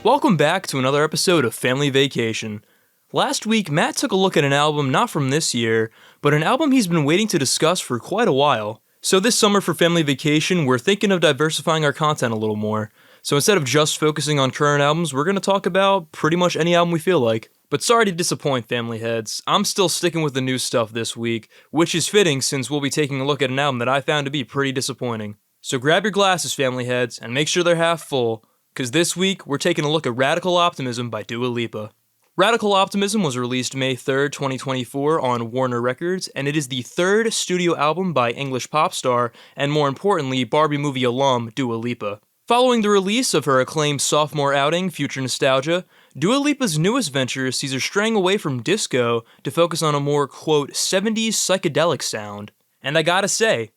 Welcome back to another episode of Family Vacation. Last week, Matt took a look at an album not from this year, but an album he's been waiting to discuss for quite a while. So this summer for Family Vacation, we're thinking of diversifying our content a little more. So instead of just focusing on current albums, we're going to talk about pretty much any album we feel like. But sorry to disappoint, family heads, I'm still sticking with the new stuff this week, which is fitting since we'll be taking a look at an album that I found to be pretty disappointing. So grab your glasses, family heads, and make sure they're half full, because this week we're taking a look at Radical Optimism by Dua Lipa. Radical Optimism was released May 3rd, 2024 on Warner Records, and it is the third studio album by English pop star, and more importantly, Barbie movie alum Dua Lipa. Following the release of her acclaimed sophomore outing, Future Nostalgia, Dua Lipa's newest venture sees her straying away from disco to focus on a more, quote, 70s psychedelic sound. And I gotta say,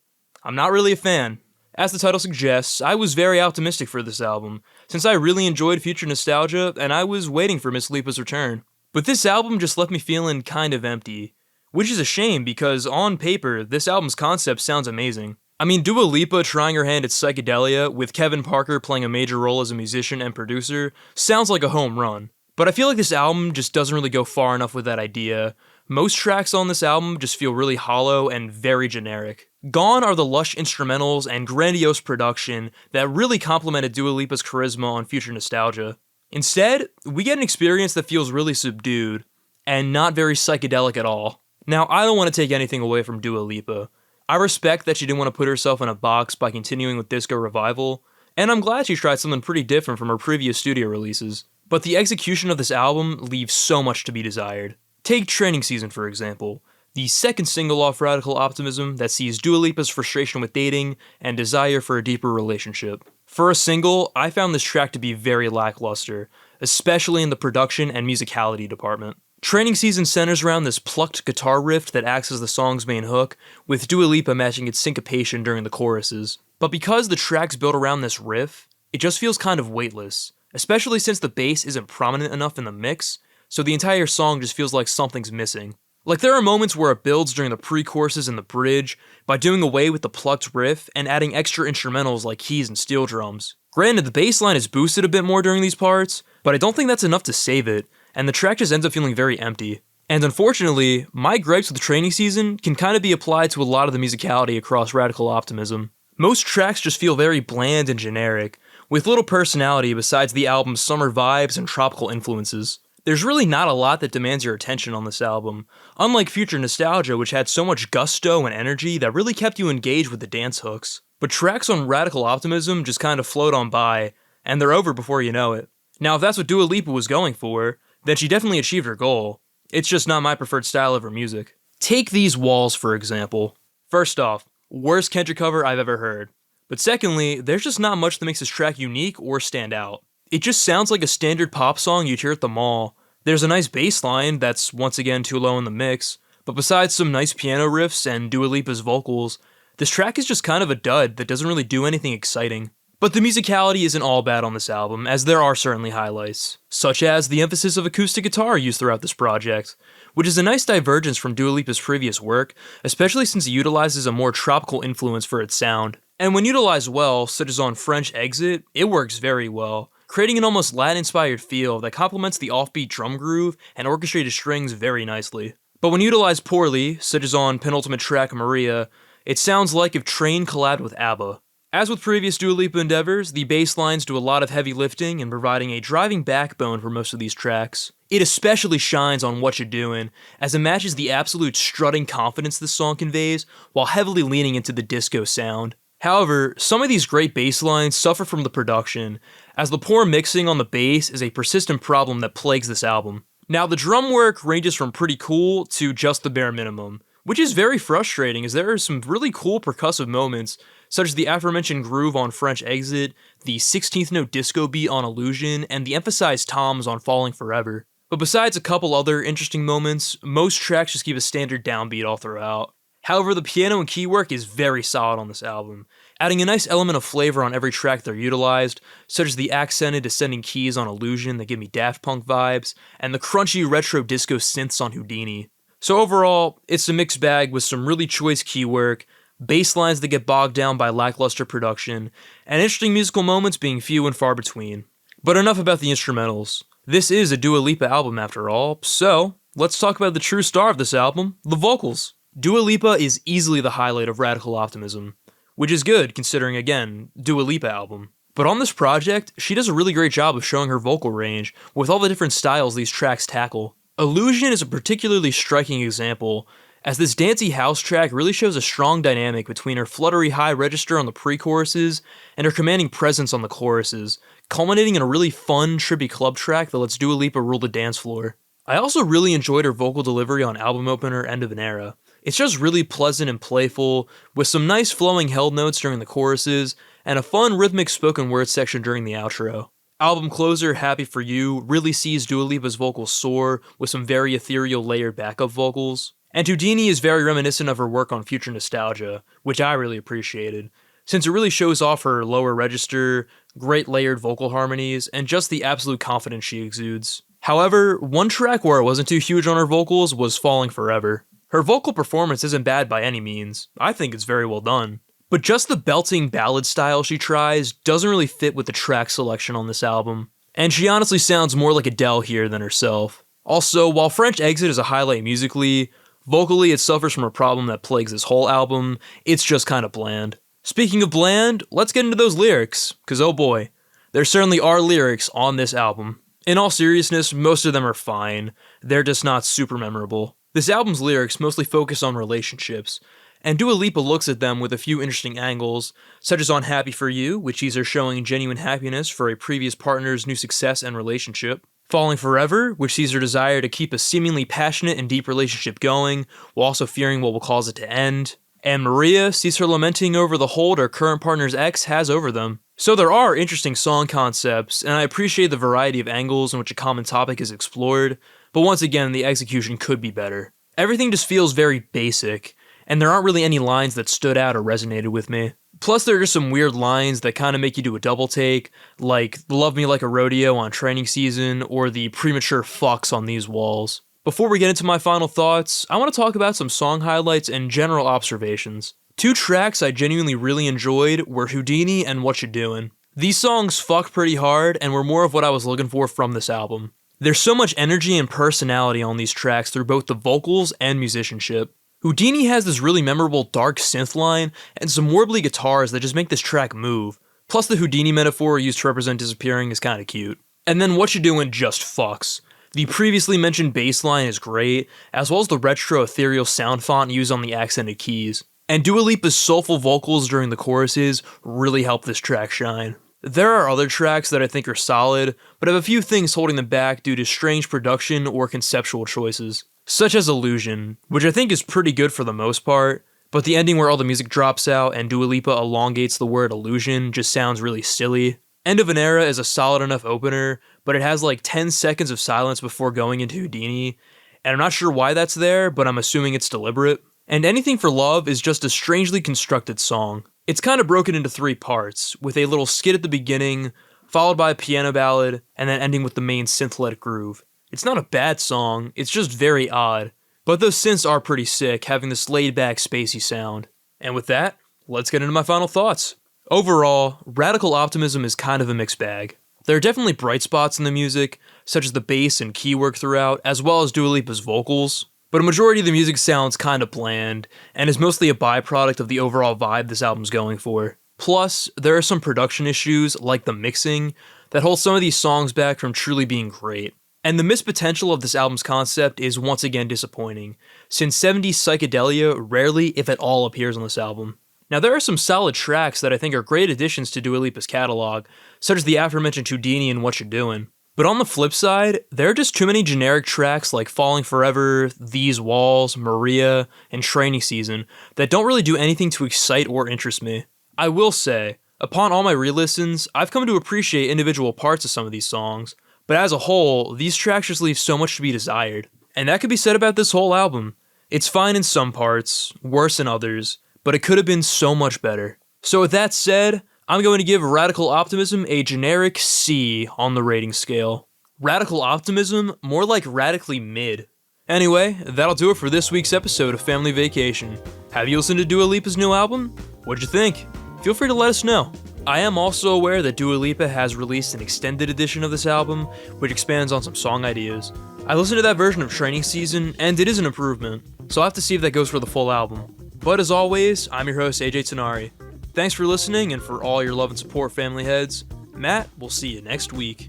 I'm not really a fan. As the title suggests, I was very optimistic for this album, since I really enjoyed Future Nostalgia and I was waiting for Miss Lipa's return. But this album just left me feeling kind of empty, which is a shame because on paper, this album's concept sounds amazing. I mean, Dua Lipa trying her hand at psychedelia with Kevin Parker playing a major role as a musician and producer sounds like a home run. But I feel like this album just doesn't really go far enough with that idea. Most tracks on this album just feel really hollow and very generic. Gone are the lush instrumentals and grandiose production that really complemented Dua Lipa's charisma on Future Nostalgia. Instead, we get an experience that feels really subdued, and not very psychedelic at all. Now, I don't want to take anything away from Dua Lipa. I respect that she didn't want to put herself in a box by continuing with disco revival, and I'm glad she tried something pretty different from her previous studio releases. But the execution of this album leaves so much to be desired. Take Training Season, for example, the second single off Radical Optimism that sees Dua Lipa's frustration with dating and desire for a deeper relationship. For a single, I found this track to be very lackluster, especially in the production and musicality department. Training Season centers around this plucked guitar riff that acts as the song's main hook, with Dua Lipa matching its syncopation during the choruses. But because the track's built around this riff, it just feels kind of weightless, especially since the bass isn't prominent enough in the mix, so the entire song just feels like something's missing. Like, there are moments where it builds during the pre-choruses and the bridge by doing away with the plucked riff and adding extra instrumentals like keys and steel drums. Granted, the bass line is boosted a bit more during these parts, but I don't think that's enough to save it, and the track just ends up feeling very empty. And unfortunately, my gripes with Training Season can kind of be applied to a lot of the musicality across Radical Optimism. Most tracks just feel very bland and generic, with little personality besides the album's summer vibes and tropical influences. There's really not a lot that demands your attention on this album, unlike Future Nostalgia, which had so much gusto and energy that really kept you engaged with the dance hooks. But tracks on Radical Optimism just kind of float on by, and they're over before you know it. Now, if that's what Dua Lipa was going for, then she definitely achieved her goal. It's just not my preferred style of her music. Take These Walls, for example. First off, worst Kendrick cover I've ever heard. But secondly, there's just not much that makes this track unique or stand out. It just sounds like a standard pop song you'd hear at the mall. There's a nice bass line that's once again too low in the mix, but besides some nice piano riffs and Dua Lipa's vocals, this track is just kind of a dud that doesn't really do anything exciting. But the musicality isn't all bad on this album, as there are certainly highlights, such as the emphasis of acoustic guitar used throughout this project, which is a nice divergence from Dua Lipa's previous work, especially since it utilizes a more tropical influence for its sound. And when utilized well, such as on French Exit, it works very well, creating an almost Latin-inspired feel that complements the offbeat drum groove and orchestrated strings very nicely. But when utilized poorly, such as on penultimate track Maria, it sounds like if Train collabed with ABBA. As with previous Dua Lipa endeavors, the bass lines do a lot of heavy lifting and providing a driving backbone for most of these tracks. It especially shines on What You Doin', as it matches the absolute strutting confidence this song conveys, while heavily leaning into the disco sound. However, some of these great bass lines suffer from the production, as the poor mixing on the bass is a persistent problem that plagues this album. Now, the drum work ranges from pretty cool to just the bare minimum, which is very frustrating as there are some really cool percussive moments, such as the aforementioned groove on French Exit, the 16th note disco beat on Illusion, and the emphasized toms on Falling Forever. But besides a couple other interesting moments, most tracks just give a standard downbeat all throughout. However, the piano and key work is very solid on this album, adding a nice element of flavor on every track they're utilized, such as the accented descending keys on Illusion that give me Daft Punk vibes, and the crunchy retro disco synths on Houdini. So overall, it's a mixed bag with some really choice key work, bass lines that get bogged down by lackluster production, and interesting musical moments being few and far between. But enough about the instrumentals. This is a Dua Lipa album after all, so let's talk about the true star of this album, the vocals. Dua Lipa is easily the highlight of Radical Optimism, which is good considering, again, Dua Lipa album. But on this project, she does a really great job of showing her vocal range with all the different styles these tracks tackle. Illusion is a particularly striking example, as this dancey house track really shows a strong dynamic between her fluttery high register on the pre-choruses and her commanding presence on the choruses, culminating in a really fun, trippy club track that lets Dua Lipa rule the dance floor. I also really enjoyed her vocal delivery on album opener End of an Era. It's just really pleasant and playful, with some nice flowing held notes during the choruses, and a fun rhythmic spoken word section during the outro. Album closer Happy For You really sees Dua Lipa's vocals soar, with some very ethereal layered backup vocals. And Houdini is very reminiscent of her work on Future Nostalgia, which I really appreciated, since it really shows off her lower register, great layered vocal harmonies, and just the absolute confidence she exudes. However, one track where I wasn't too huge on her vocals was Falling Forever. Her vocal performance isn't bad by any means, I think it's very well done. But just the belting ballad style she tries doesn't really fit with the track selection on this album, and she honestly sounds more like Adele here than herself. Also, while French Exit is a highlight musically, vocally it suffers from a problem that plagues this whole album, it's just kinda bland. Speaking of bland, let's get into those lyrics, cause oh boy, there certainly are lyrics on this album. In all seriousness, most of them are fine, they're just not super memorable. This album's lyrics mostly focus on relationships, and Dua Lipa looks at them with a few interesting angles, such as on Happy For You, which sees her showing genuine happiness for a previous partner's new success and relationship. Falling Forever, which sees her desire to keep a seemingly passionate and deep relationship going, while also fearing what will cause it to end. And Maria sees her lamenting over the hold her current partner's ex has over them. So there are interesting song concepts, and I appreciate the variety of angles in which a common topic is explored, but once again, the execution could be better. Everything just feels very basic, and there aren't really any lines that stood out or resonated with me. Plus, there are just some weird lines that kind of make you do a double take, like Love Me Like a Rodeo on Training Season, or the premature fucks on These Walls. Before we get into my final thoughts, I want to talk about some song highlights and general observations. Two tracks I genuinely really enjoyed were Houdini and What You Doin'. These songs fuck pretty hard and were more of what I was looking for from this album. There's so much energy and personality on these tracks through both the vocals and musicianship. Houdini has this really memorable dark synth line and some warbly guitars that just make this track move. Plus the Houdini metaphor used to represent disappearing is kinda cute. And then What You Doin' just fucks. The previously mentioned bass line is great, as well as the retro ethereal sound font used on the accented keys. And Dua Lipa's soulful vocals during the choruses really help this track shine. There are other tracks that I think are solid, but have a few things holding them back due to strange production or conceptual choices. Such as Illusion, which I think is pretty good for the most part, but the ending where all the music drops out and Dua Lipa elongates the word illusion just sounds really silly. End of an Era is a solid enough opener, but it has like 10 seconds of silence before going into Houdini, and I'm not sure why that's there, but I'm assuming it's deliberate. And Anything for Love is just a strangely constructed song. It's kind of broken into 3 parts, with a little skit at the beginning, followed by a piano ballad, and then ending with the main synth-led groove. It's not a bad song, it's just very odd, but those synths are pretty sick, having this laid-back, spacey sound. And with that, let's get into my final thoughts. Overall, Radical Optimism is kind of a mixed bag. There are definitely bright spots in the music, such as the bass and key work throughout, as well as Dua Lipa's vocals, but a majority of the music sounds kind of bland, and is mostly a byproduct of the overall vibe this album's going for. Plus, there are some production issues, like the mixing, that hold some of these songs back from truly being great. And the missed potential of this album's concept is once again disappointing, since 70s psychedelia rarely, if at all, appears on this album. Now, there are some solid tracks that I think are great additions to Dua Lipa's catalog, such as the aforementioned Houdini and What You Doin'. But on the flip side, there are just too many generic tracks like Falling Forever, These Walls, Maria, and Training Season that don't really do anything to excite or interest me. I will say, upon all my re-listens, I've come to appreciate individual parts of some of these songs, but as a whole, these tracks just leave so much to be desired. And that could be said about this whole album. It's fine in some parts, worse in others, but it could have been so much better. So with that said, I'm going to give Radical Optimism a generic C on the rating scale. Radical Optimism, more like radically mid. Anyway, that'll do it for this week's episode of Family Vacation. Have you listened to Dua Lipa's new album? What'd you think? Feel free to let us know. I am also aware that Dua Lipa has released an extended edition of this album, which expands on some song ideas. I listened to that version of Training Season, and it is an improvement, so I'll have to see if that goes for the full album. But as always, I'm your host, AJ Tenari. Thanks for listening and for all your love and support, family heads. Matt, we'll see you next week.